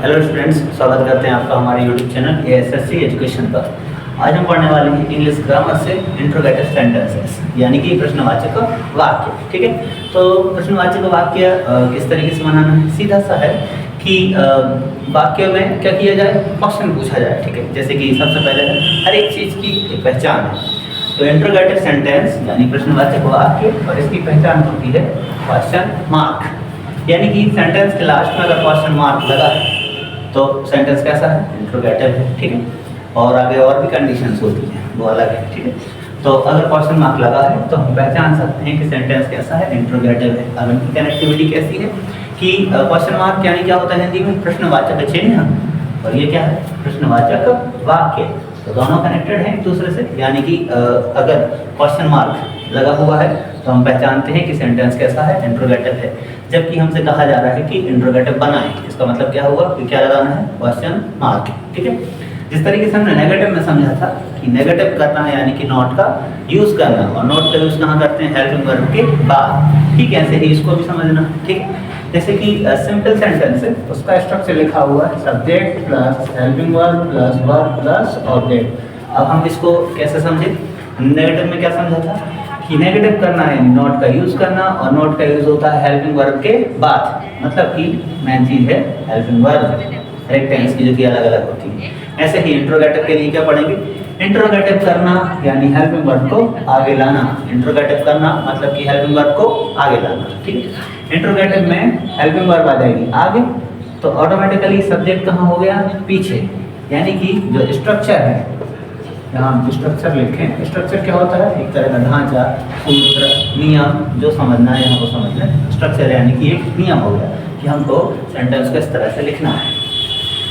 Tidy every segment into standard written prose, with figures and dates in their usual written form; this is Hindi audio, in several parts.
हेलो स्टूडेंट्स, स्वागत करते हैं आपका हमारे यूट्यूब चैनल एएसएससी एजुकेशन पर। आज हम पढ़ने वाले हैं इंग्लिश ग्रामर से इंट्रोगेटिव सेंटेंसेस, यानी कि प्रश्नवाचक वाक्य। ठीक है, तो प्रश्नवाचक वाक्य किस तरीके से बनाना है? सीधा सा है कि वाक्य में क्या किया जाए, क्वेश्चन पूछा जाए। ठीक है, जैसे कि सबसे पहले हर एक चीज़ की एक पहचान है। तो इंट्रोगेटिव सेंटेंस यानी प्रश्नवाचक वाक्य, और इसकी पहचान होती है क्वेश्चन मार्क, यानी कि सेंटेंस के लास्ट में अगर क्वेश्चन मार्क लगा है तो सेंटेंस कैसा है? इंट्रोगेटिव है। ठीक है, और आगे और भी कंडीशंस होती हैं, वो अलग है। ठीक है, तो अगर क्वेश्चन मार्क लगा है तो हम पहचान सकते हैं कि सेंटेंस कैसा है? इंट्रोगेटिव है। अब इनकी कनेक्टिविटी कैसी है कि क्वेश्चन मार्क यानी क्या होता है हिंदी में? प्रश्नवाचक चिन्ह, और ये क्या है? प्रश्नवाचक वाक्य। तो दोनों कनेक्टेड हैं एक दूसरे से, यानी कि अगर क्वेश्चन मार्क लगा हुआ है तो हम पहचानते हैं कि सेंटेंस कैसा है? इंट्रोगेटिव है। जबकि हमसे कहा जा रहा है कि इंट्रोगेटिव बनाएं, इसका मतलब क्या हुआ कि क्या लगाना है? Question mark. ठीक है, जिस तरीके से हमने नेगेटिव में समझा था कि नेगेटिव करना है यानी कि नॉट का यूज करना, और नॉट का यूज कहाँ करते हैं? हेल्पिंग वर्ब के बाद। ठीक है, ऐसे ही इसको भी समझना। ठीक है, जैसे कि सिंपल सेंटेंस है, उसका स्ट्रक्चर लिखा हुआ है subject plus helping verb plus verb plus object. अब हम इसको कैसे समझे? नेगेटिव में क्या समझा था कि नेगेटिव करना है नॉट का यूज करना, और नॉट का यूज होता है हेल्पिंग वर्ब के बाद। मतलब कि मेन चीज है हेल्पिंग वर्ब, हर एक टेंस की जो कि अलग अलग होती है। ऐसे ही इंट्रोगेटिव के लिए क्या पढ़ेंगे? इंट्रोगेटिव करना यानी हेल्पिंग वर्ब को आगे लाना। इंट्रोगेटिव करना मतलब कि हेल्पिंग वर्ब को आगे लाना। ठीक है, इंट्रोगेटिव में हेल्पिंग वर्ब आ जाएगी आगे, तो ऑटोमेटिकली सब्जेक्ट कहाँ हो गया? पीछे। यानी कि जो स्ट्रक्चर है, यहाँ हम स्ट्रक्चर लिखें। स्ट्रक्चर क्या होता है? एक तरह का ढांचा, सूत्र, नियम, जो समझना है यहाँ को समझ लें। स्ट्रक्चर यानी कि एक नियम हो गया कि हमको सेंटेंस को इस तरह से लिखना है।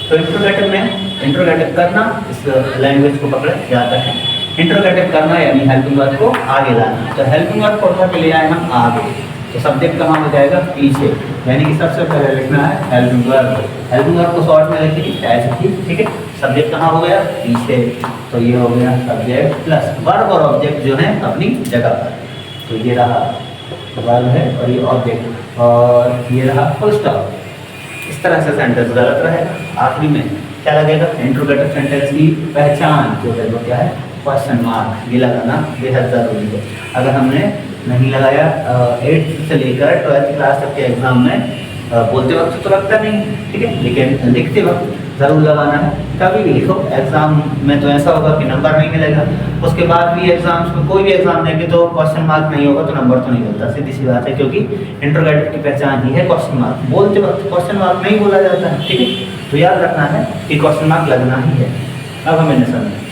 तो इंट्रोगेटिव में इंट्रोगेटिव करना, इस लैंग्वेज को पकड़े, याद रखें। इंट्रोगेटिव करना यानी हेल्पिंग वर्ब को आगे लाना। तो हेल्पिंग वर्ब को उठा के ले आए हम आगे, तो सब्जेक्ट कहाँ हो जाएगा? पीछे। यानी कि सबसे पहले लिखना है हेल्पिंग वर्ब। हेल्पिंग वर्ब को शॉर्ट में लिखेंगे एज की। ठीक है, सब्जेक्ट कहाँ हो गया? पीछे। तो ये हो गया सब्जेक्ट प्लस वर्ब और ऑब्जेक्ट जो है अपनी जगह पर। तो ये रहा वर्ब है और ये ऑब्जेक्ट, और ये रहा फुल स्टॉप। इस तरह से सेंटेंस गलत रहेगा। आखिरी में क्या लगेगा? इंट्रोगेटिव सेंटेंस की पहचान जो है वो क्या है? Question mark. ये लगाना बेहद ज़रूरी है। अगर हमने नहीं लगाया 8th से लेकर 12th क्लास तक के एग्जाम में, बोलते वक्त तो लगता नहीं, ठीक है, लेकिन लिखते वक्त ज़रूर लगाना है। कभी भी लिखो, एग्जाम में तो ऐसा होगा कि नंबर नहीं मिलेगा, उसके बाद भी एग्जाम्स में कोई भी एग्जाम देंगे तो क्वेश्चन मार्क नहीं होगा तो नंबर तो नहीं मिलता। सीधी सी बात है, क्योंकि इंट्रोगेटिव की पहचान ही है क्वेश्चन मार्क। बोलते वक्त क्वेश्चन मार्क नहीं बोला जाता है। ठीक है, तो याद रखना है कि क्वेश्चन मार्क लगना ही है। अब हमें समझना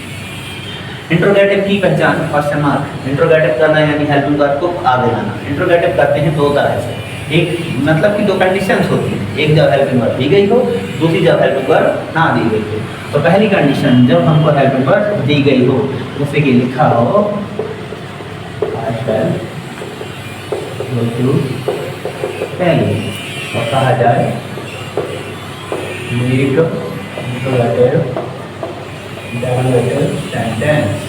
इंट्रोगेटिव की पहचान क्वेश्चन मार्क। इंट्रोगेटिव करना यानी हेल्पिंग वर्ब को आगे लाना। इंट्रोगेटिव करते हैं दो तरह से, एक मतलब कि दो कंडीशंस होती हैं। एक जब हेल्पिंग वर्ब दी गई हो, दूसरी जब हेल्पिंग वर्ब ना दी गई हो। तो पहली कंडीशन जब हमको हेल्पिंग वर्ब दी गई हो, जैसे कि लिखा हो पहले, और कहा जाए सेंटेंस।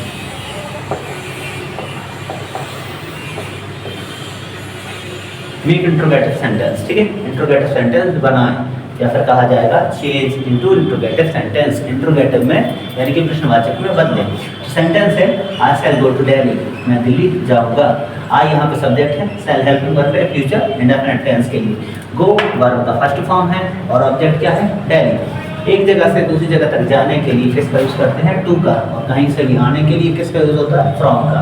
Make interrogative sentence. ठीक है, इंट्रोगेटिव सेंटेंस बनाएं, या फिर कहा जाएगा change into interrogative sentence. Interrogative में यानी कि प्रश्नवाचक में बदलें। तो सेंटेंस है आई शैल गो टू दिल्ली, मैं दिल्ली जाऊंगा। आई यहाँ पे सब्जेक्ट है, शैल हेल्पिंग वर्ब है फ्यूचर इंडेफिनिट टेंस के लिए। गो वर्ब का फर्स्ट फॉर्म है, और ऑब्जेक्ट क्या है? दिल्ली। एक जगह से दूसरी जगह तक जाने के लिए किसका यूज करते हैं? टू का। और कहीं से भी आने के लिए किसका यूज होता है? फ्रॉम का।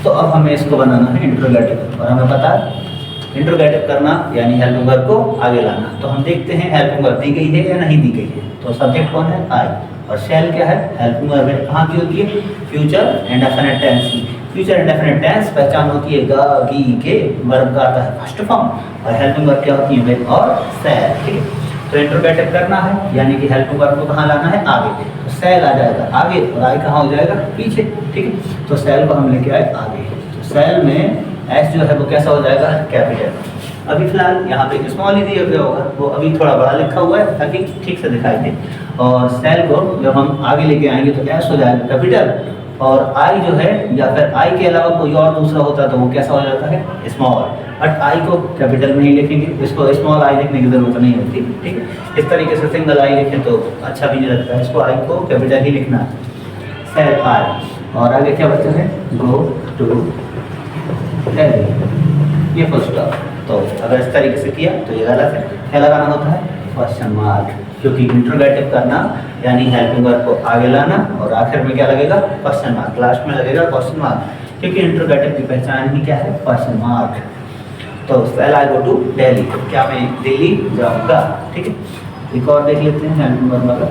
तो अब हमें इसको बनाना है इंट्रोगेटिव, और हमें पता है इंट्रोगेटिव करना यानी हेल्पिंग वर्ब को आगे लाना। तो हम देखते हैं हेल्पिंग वर्ब दी गई है या नहीं दी गई है। तो सब्जेक्ट कौन है? आई, और शैल क्या है? हेल्पिंग वर्ब है। कहाँ की होती है? फ्यूचर इंडेफिनिट टेंस की। फ्यूचर इंडेफिनिट टेंस पहचान होती है गा गी के, वर्ब का आता है फर्स्ट फॉर्म, और हेल्पिंग वर्ब क्या होती है? विल और शैल। ठीक है, तो इंट्रोगेटिव करना है यानी कि हेल्पिंग वर्ब को कहाँ लाना है? आगे। तो शैल आ जाएगा आगे, और आई कहाँ हो जाएगा? पीछे। ठीक है, तो शैल को हम लेके आए आगे। तो शैल में एस जो है वो कैसा हो जाएगा? कैपिटल। अभी फिलहाल यहाँ पे स्मॉल ही दिया गया होगा, वो अभी थोड़ा बड़ा लिखा हुआ है ताकि ठीक से दिखाई दे। और शैल को जब हम आगे लेके आएंगे तो एस हो जाएगा कैपिटल, और आई जो है या फिर आई के अलावा कोई और दूसरा होता तो वो कैसा हो जाता है, स्मॉल। बट आई को कैपिटल में ही लिखेंगे, इसको स्मॉल आई लिखने की जरूरत नहीं होती, ठीक है। इस तरीके से सिंगल आई लिखें तो अच्छा भी नहीं लगता है, इसको आई को कैपिटल ही लिखना है, सेल आई। और आगे क्या बचा है, गो टू दिल्ली, ये फुल स्टॉप। तो अगर इस तरीके से किया तो ये गलत है, क्या लगाना होता है, क्वेश्चन मार्क, क्योंकि इंट्रोगेटिव करना यानी हेल्पिंग वर्ब को आगे लाना और आखिर में क्या लगेगा, क्वेश्चन मार्क, लास्ट में लगेगा क्वेश्चन मार्क, क्योंकि इंट्रोगेटिव की पहचान ही क्या है, क्वेश्चन मार्क। तो शैल आई गो टू दिल्ली, क्या मैं दिल्ली जाऊंगा, ठीक है। एक और देख लेते हैं हेल्पिंग वर्ब वाला,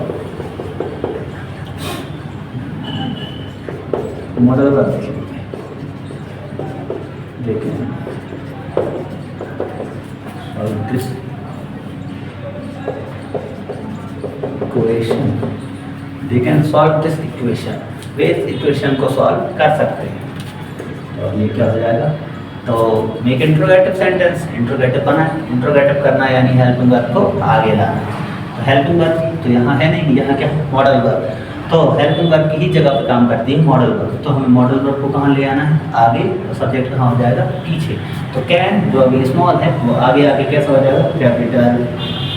मॉडल वर्ब देख लेते हैं, देखें और this equation, they can solve this equation, वे इस इक्वेशन को सॉल्व कर सकते हैं। और ये क्या हो जाएगा, तो मेक इंट्रोगेटिव सेंटेंस, इंट्रोगेटिव बनाए, इंट्रोगेटिव करना यानी हेल्पिंग वर्ब को आगे लाना। तो हेल्पिंग वर्ब तो यहाँ है नहीं, यहाँ क्या, मॉडल वर्ब। तो हेल्पिंग वर्ब की ही जगह पर काम करती है मॉडल वर्ब। तो हमें मॉडल वर्ब को कहाँ ले आना है, आगे, और सब्जेक्ट कहाँ हो जाएगा, पीछे। तो कैन जो अभी स्मॉल है वो आगे आगे कैसा हो जाएगा, कैपिटल,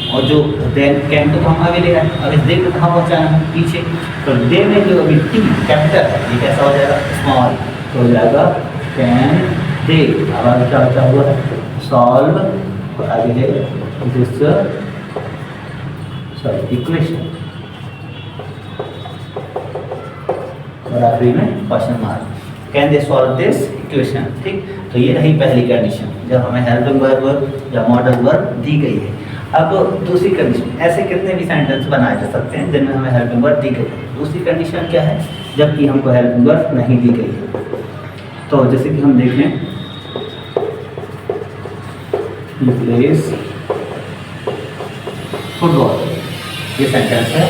और जो देन कैन को हम आगे ले आए, अब इस दे को कहाँ पहुँचाना है, पीछे। तो दे में जो अभी टी कैपिटल है ये कैसा हो जाएगा, स्मॉल, तो हो जाएगा कैन दे। अब आगे क्या बचा हुआ है, सॉल्व, और आगे है दिस इक्वेशन, और आखिरी में question mark, can they solve this equation, ठीक। तो ये रही पहली कंडीशन जब हमें हेल्पिंग वर्ब या मॉडल वर्ब दी गई है। अब दूसरी कंडीशन, ऐसे कितने भी सेंटेंस बनाए जा सकते हैं जिनमें हमें हेल्पिंग वर्ब दी गई है। दूसरी कंडीशन क्या है, जबकि हमको हेल्पिंग वर्ब नहीं दी गई है। तो जैसे कि हम देखें, प्लेस फुटबॉल, ये सेंटेंस है,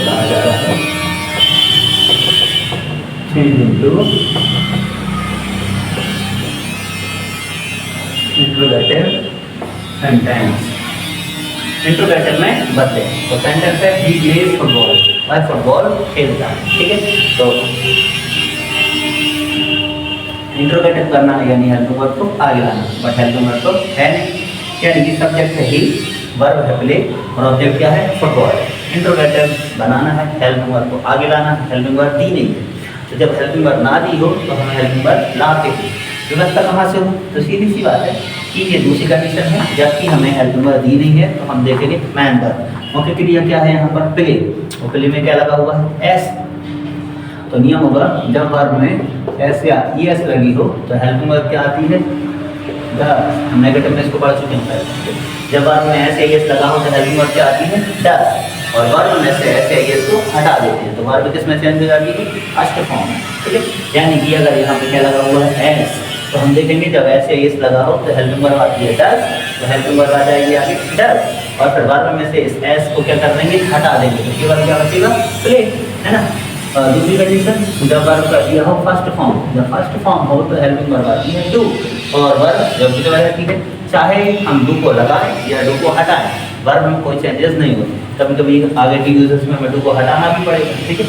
कहा जा रहा है change into interrogative sentence, interrogative में बदले। तो सेंटेंस है ही प्लेज फुटबॉल, वह फुटबॉल खेलता है, ठीक है। तो इंट्रोगेटिव करना यानी हेल्पिंग वर्ब को आगे लाना, बट हेल्पिंग वर्ब तो है नहीं, यानी कि सब्जेक्ट है ही, वर्ब है प्ले, और ऑब्जेक्ट क्या है, फुटबॉल। इंट्रोगेटिव बनाना है, हेल्पिंग वर्ब को आगे लाना है, हेल्पिंग वर्ब दी नहीं है। तो जब हेल्पिंग वर्ब ना दी हो तो हमें हेल्पिंग वर्ब लाते हैं। व्यवस्था कहाँ से हो, तो सीधी सी बात है कि ये दूसरी कंडीशन है, जबकि हमें हेल्पिंग वर्ब दी नहीं है तो हम देखेंगे मैन वर्ब। मुख्य क्रिया क्या है यहाँ पर, प्ले, और प्ले में क्या लगा हुआ है, एस। तो नियम होगा जब वर्ब में एस या ई एस लगी हो तो हेल्पिंग वर्ब क्या आती है, डस। हम नेगेटिव में इसको पढ़ चुके हैं। जब वर्ब में एस या ई एस लगा हो तो हेल्पिंग वर्ब क्या आती है, डस। और वर्ब में से एस या ई एस को हटा देते हैं तो वर्ब किस में चेंज हो जाती है, फर्स्ट फॉर्म, ठीक है। यानी कि अगर यहाँ पे क्या लगा हुआ है, एस, तो हम देखेंगे जब एस या ई एस लगा हो तो हेल्पिंग वर्ब आती है डस, तो हेल्पिंग वर्ब आ जाएगी आगे डस। और फिर वर्ब में से इस एस को क्या कर देंगे, हटा देंगे, तो केवल क्या बचेगा, प्ले, है ना। दूसरी कंडीशन, जब वर्ब का दिया हो फर्स्ट फॉर्म, जब फर्स्ट फॉर्म हो तो हेल्पिंग वर्ब आती है डू, और वर्ब जब कितने रहती है, चाहे हम डू को लगाएं या डू को हटाएं, वर्ब में कोई चेंजेस नहीं होते। कभी कभी आगे के यूजर्स में हमें डू को हटाना भी पड़ेगा, ठीक है।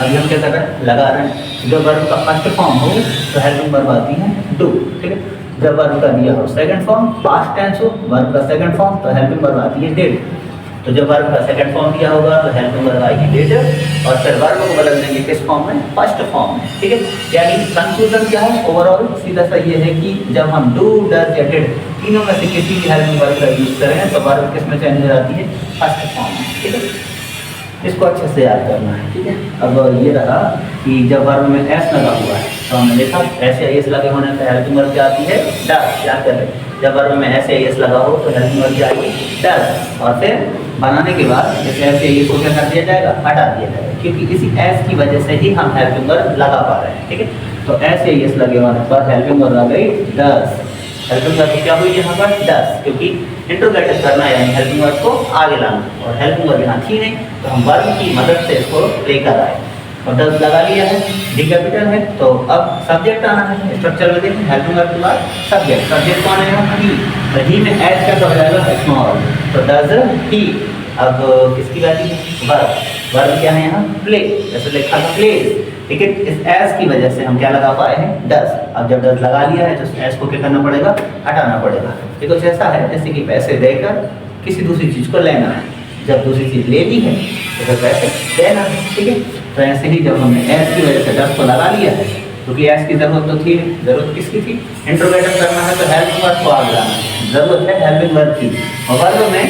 अभी हम क्या कर रहे हैं, लगा रहे हैं। जब वर्ब का फर्स्ट फॉर्म हो तो हेल्पिंग वर्ब आती है डू, ठीक है। जब वर्ब का दिया हो सेकंड फॉर्म, पास्ट टेंस हो, वर्ब का सेकंड फॉर्म, तो हेल्पिंग वर्ब आती है डिड। तो जब वर्ब का सेकंड फॉर्म दिया होगा तो हेल्पिंग वर्ब आएगी डिड, और फिर वर्ब को बदल देंगे किस फॉर्म में, फर्स्ट फॉर्म में, ठीक है। यानी कंक्लूजन क्या है, ओवरऑल सीधा सा ये है कि जब हम डू, डज या डिड तीनों में से किसी भी हेल्पिंग वर्ब का यूज करें तो वर्ब किस में चेंज हो जाती है, फर्स्ट फॉर्म में, ठीक है। इसको अच्छे से याद करना है, ठीक है। अब ये रहा कि जब वर्ब में एस लगा हुआ है तो हमने देखा एस या एस लगे होने पर हेल्पिंग वर्ब क्या आती है, डज। याद कर रहे, जब वर्ब में एस या एस लगा हो तो हेल्पिंग वर्ब क्या आएगी, डज। और फिर बनाने के बाद इस एस या एस को क्या कर दिया जाएगा, हटा दिया जाएगा, क्योंकि इसी एस की वजह से ही हम हेल्पिंग वर्ब लगा पा रहे हैं, ठीक है। तो एस या एस लगे होने पर हेल्पिंग वर्ब आ गई डज। हेल्पिंग वर्ब क्या हुई यहाँ पर, डज, क्योंकि इंट्रोगेटिव करना यानी हेल्पिंग वर्ब को आगे लाना, और हेल्पिंग वर्ब यहाँ थी नहीं तो हम वर्ब की मदद से इसको लेकर आए, और डज लगा लिया है, डी कैपिटल है। तो अब सब्जेक्ट आना है, स्ट्रक्चर में देखें, हेल्पिंग वर्ब के बाद सब्जेक्ट, सब्जेक्ट कौन है, ही। तो ही में एच कैसा हो जाएगा, स्मॉल, तो डज ही, अब किसकी बारी है? वर्ब। वर्ब क्या है यहाँ? प्ले, जैसे लिखा था प्लेज, ठीक है। इस एस की वजह से हम क्या लगा पाए हैं? डज। अब जब डज लगा लिया है तो एस को क्या करना पड़ेगा? हटाना पड़ेगा। ये कुछ ऐसा है जैसे कि पैसे देकर किसी दूसरी चीज़ को लेना है, जब दूसरी चीज़ लेनी है तो फिर पैसे देना है, ठीक है। तो ऐसे ही जब हमने एस की वजह से डज को लगा लिया है, क्योंकि एस की ज़रूरत तो थी, ज़रूरत किसकी थी? इंट्रोगेटिव करना है तो हेल्पिंग वर्ब को आगे लाना है, ज़रूरत है हेल्पिंग वर्ब की, और वर्ब में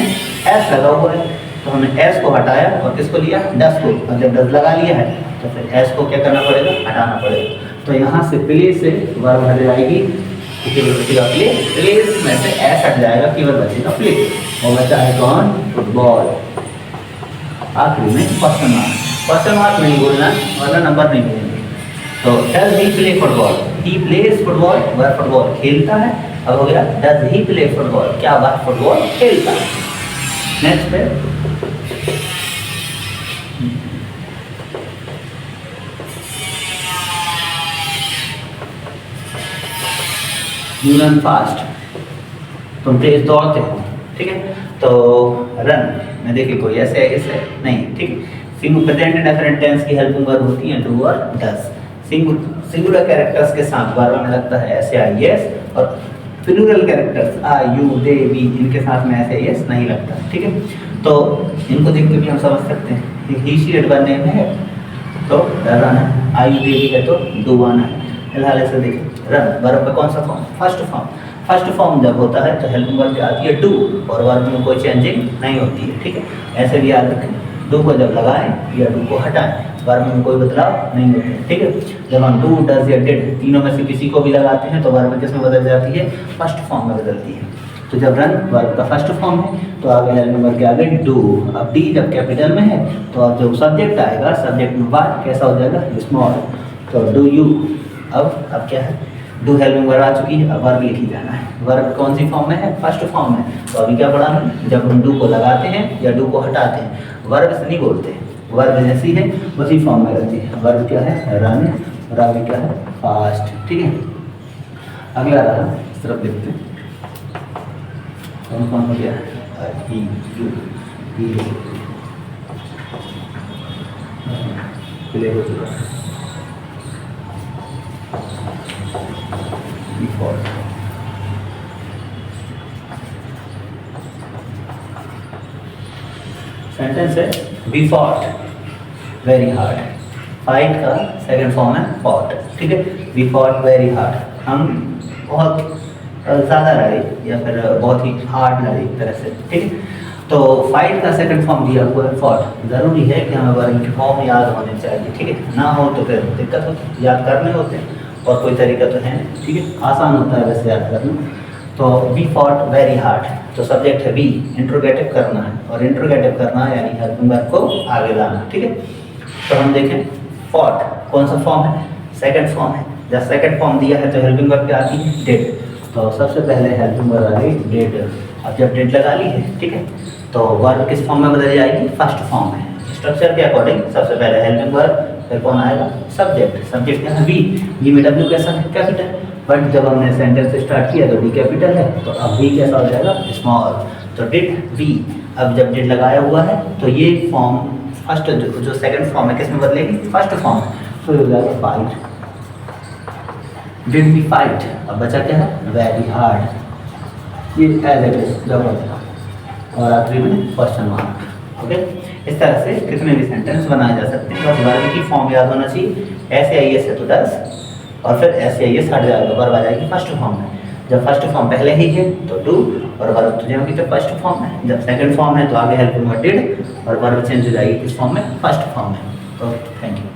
एस लगा हुआ है तो हमने एस को हटाया और किसको लिया? डज को। और जब डज लगा लिया है तो फिर एस को क्या करना पड़ेगा? हटाना पड़ेगा। तो यहाँ से प्ले से वर्ब हट जाएगी, केवल बचेगा प्ले, प्लेस में से एस हट जाएगा, केवल बचेगा प्ले, और बचा है कौन? फुटबॉल। आखिरी में क्वेश्चन मार्क, क्वेश्चन मार्क नहीं बोलना वरना नंबर नहीं मिलेंगे। तो does he play football? He plays football, वह फुटबॉल खेलता है। अब हो गया डज ही प्ले फुटबॉल? क्या वह फुटबॉल खेलता है? नेक्स्ट है यू रन फास्ट, तुम तेज दौड़ते हो, ठीक है। तो रन में देखिए कोई ऐसे है नहीं, ठीक। प्रेजेंट इंडेफिनिट टेंस की हेल्पिंग वर्ब होती है डू और डज। सिंगुलर कैरेक्टर्स के साथ वर्ब में लगता है ऐसे आई एस, और plural characters I you they we इनके साथ में ऐसे एस नहीं लगता, ठीक है। तो इनको देख के भी हम समझ सकते हैं ही शी इट बनने में है तो रन है, आई यू दे वी है तो डू आना है। फिलहाल ऐसे देखिए रन वर्ब का कौन सा form? First form. First form जब होता है तो हेल्पिंग वर्ब आती है डू, और वर्ब में कोई चेंजिंग नहीं होती है, ठीक है। ऐसे भी याद रखें, डू को जब लगाएं या डू को हटाएं, वर्ब में कोई बदलाव नहीं होते हैं, ठीक है। जब हम डू, डज या डिड तीनों में से किसी को भी लगाते हैं तो वर्ब किस में बदल जाती है? फर्स्ट फॉर्म में बदलती है। तो जब रन वर्ब का फर्स्ट फॉर्म है तो आगे हेल्पिंग वर्ब के आगे डू। अब डी जब कैपिटल में है तो अब जब सब्जेक्ट आएगा, सब्जेक्ट में बात कैसा हो जाएगा? स्मॉल। तो डू यू, अब क्या है? डू हेल्पिंग वर्ब आ चुकी है, अब वर्ब लिखी जाना है। वर्ब कौन सी फॉर्म में है? फर्स्ट फॉर्म में। तो अभी क्या पढ़ा है? जब हम डू को लगाते हैं या डू को हटाते हैं, वर्ब से नहीं बोलते, वर्ब जैसी है उसी फॉर्म में रहती है। वर्ब क्या है? रन, और आगे क्या है? फास्ट, ठीक है। अगला रहा, इस तरफ देखते हैं कौन कौन हो गया? ही, यू, प्ले हो चुका है। सेंटेंस है B fought very hard. Fight का सेकंड फॉर्म है फॉट, ठीक है। बी फॉट वेरी हार्ड, हम बहुत ज़्यादा लड़े या फिर बहुत ही हार्ड लड़े एक तरह से, ठीक है। तो फाइट का सेकंड फॉर्म दिया हुआ है फॉट। ज़रूरी है कि हमें वर्ब के फॉर्म याद होने चाहिए, ठीक है। ना हो तो फिर दिक्कत होती है, याद करने होते हैं और कोई तरीका तो है नहीं, ठीक है। आसान होता है वैसे याद करना। तो बी फॉट वेरी हार्ड, तो सब्जेक्ट है बी, इंट्रोगेटिव करना है, और इंट्रोगेटिव करना है यानी हेल्पिंग वर्ब को आगे लाना, ठीक है। तो हम देखें फॉट कौन सा फॉर्म है? सेकंड फॉर्म है। जब सेकंड फॉर्म दिया है तो हेल्पिंग वर्ब क्या आती है? डिड। तो सबसे पहले हेल्पिंग वर्ब आ गई डिड। अब जब डिड लगा ली है, ठीक है, तो वर्ब किस फॉर्म में बदल जाएगी? फर्स्ट फॉर्म में। स्ट्रक्चर के अकॉर्डिंग सबसे पहले हेल्पिंग वर्ब, फिर कौन आएगा? सब्जेक्ट। सब्जेक्ट क्या है? बी। बी में डब्ल्यू कैसा है? कैपिटल। बट जब हमने सेंटेंस स्टार्ट किया तो डी कैपिटल है, तो अब बी कैसा हो जाएगा? स्मॉल। तो डिड बी। अब जब डिड लगाया हुआ है तो ये फॉर्म फर्स्ट जो सेकंड फॉर्म है किस में बदलेगी? फर्स्ट फॉर्म में। तो ये हो जाएगा फाइट, डिड बी फाइट। अब बचा क्या है? Very hard. ये एज इट इज जब, और आखिरी में क्वेश्चन मार्क, ओके। इस तरह से कितने भी सेंटेंस बनाए जा सकते हैं, बस वर्ब की फॉर्म याद होना चाहिए। ऐसे आई एस है तो डज, और फिर ऐसे आई एस हट जाएगा, वर्ब आ जाएगी फर्स्ट फॉर्म में। जब फर्स्ट फॉर्म पहले ही है तो डू, और वर्ब तो जाएगी तो फर्स्ट फॉर्म में। जब सेकंड फॉर्म है तो आगे हेल्पिंग वर्ब डिड, और वर्ब चेंज हो जाएगी किस फॉर्म में? फर्स्ट फॉर्म में। तो थैंक यू।